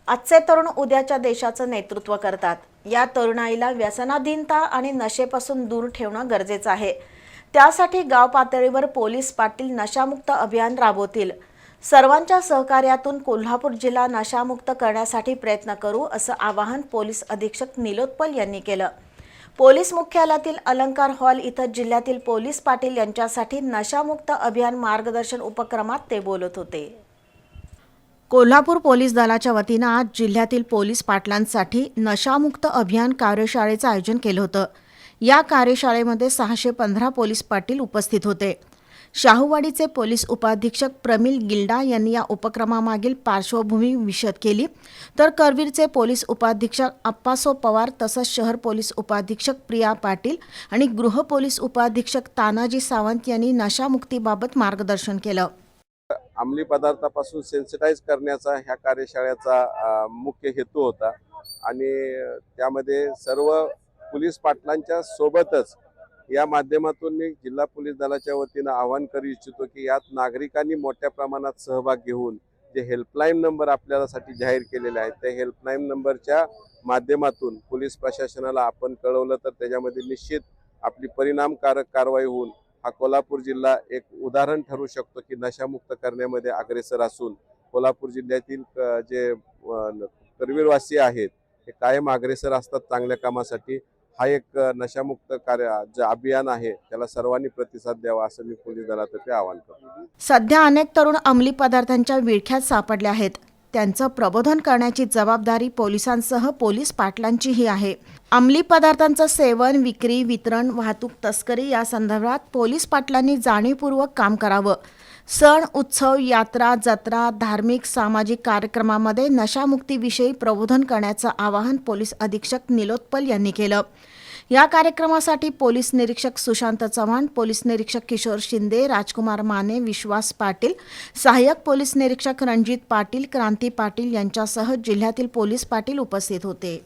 आजचे तरुण उद्याच्या देशाचं नेतृत्व करतात। या तरुणाईला व्यसनाधीनता आणि नशेपासून दूर ठेवणं गरजेचं आहे। त्यासाठी गाव पातळीवर पोलीस पाटील नशामुक्त अभियान राबवतील। सर्वांच्या सहकार्यातून कोल्हापूर जिल्हा नशामुक्त करण्यासाठी प्रयत्न करू असं आवाहन पोलीस अधीक्षक निलोत्पल यांनी केलं। पोलीस मुख्यालयातील अलंकार हॉल इथं जिल्ह्यातील पोलीस पाटील यांच्यासाठी नशामुक्त अभियान मार्गदर्शन उपक्रमात ते बोलत होते। कोल्हापूर पोलीस दलाच्या वतीनं आज जिल्ह्यातील पोलीस पाटलांसाठी नशामुक्त अभियान कार्यशाळेचं आयोजन केलं होतं। या कार्यशाळेमध्ये 615 पोलीस पाटील उपस्थित होते। शाहूवाडीचे पोलीस उपाधीक्षक प्रमिल गिल्डा यांनी या उपक्रमामागील पार्श्वभूमी विशद केली, तर करवीरचे पोलीस उपाधीक्षक अप्पासो पवार तसंच शहर पोलीस उपाधीक्षक प्रिया पाटील आणि गृह पोलीस उपाधीक्षक तानाजी सावंत यांनी नशामुक्तीबाबत मार्गदर्शन केलं। अंमली पदार्थापासून सेन्सिटाइज करण्याचा ह्या कार्यशाळेचा मुख्य हेतू होता आणि त्यामध्ये सर्व पोलीस पाटलांच्या सोबतच या माध्यमातून मी जिल्हा पोलीस दलाच्या वतीनं आवाहन करू इच्छितो की यात नागरिकांनी मोठ्या प्रमाणात सहभाग घेऊन जे हेल्पलाईन नंबर आपल्यासाठी जाहीर केलेले आहेत त्या हेल्पलाईन नंबरच्या माध्यमातून पोलीस प्रशासनाला आपण कळवलं तर त्याच्यामध्ये निश्चित आपली परिणामकारक कारवाई होऊन हा कोल्हापूर जिल्हा एक उदाहरण ठरू शकतो की नशामुक्त करण्यामध्ये अग्रेसर असून कोल्हापूर जिल्ह्यातील जे करवीरवासी आहेत ते कायम अग्रेसर असतात चांगल्या कामासाठी। हा एक नशामुक्त जे अभियान आहे त्याला सर्वांनी प्रतिसाद द्यावा असं मी पोलीस दलातर्फे आवाहन करतो। सध्या अनेक तरुण अंमली पदार्थांच्या विळख्यात सापडले आहेत। त्यांचं प्रबोधन करण्याची जबाबदारी पोलिसांसह पोलीस पाटलांचीही आहे। अंमली पदार्थांचं सेवन, विक्री, वितरण, वाहतूक, तस्करी या संदर्भात पोलीस पाटलांनी जाणीवपूर्वक काम करावं। सण, उत्सव, यात्रा, जत्रा, धार्मिक, सामाजिक कार्यक्रमामध्ये नशामुक्तीविषयी प्रबोधन करण्याचं आवाहन पोलीस अधीक्षक निलोत्पल यांनी केलं। या कार्यक्रमासाठी पोलीस निरीक्षक सुशांत चव्हाण, पोलीस निरीक्षक किशोर शिंदे, राजकुमार माने, विश्वास पाटील, सहाय्यक पोलीस निरीक्षक रणजित पाटील, क्रांती पाटील यांच्यासह जिल्ह्यातील पोलीस पाटील उपस्थित होते।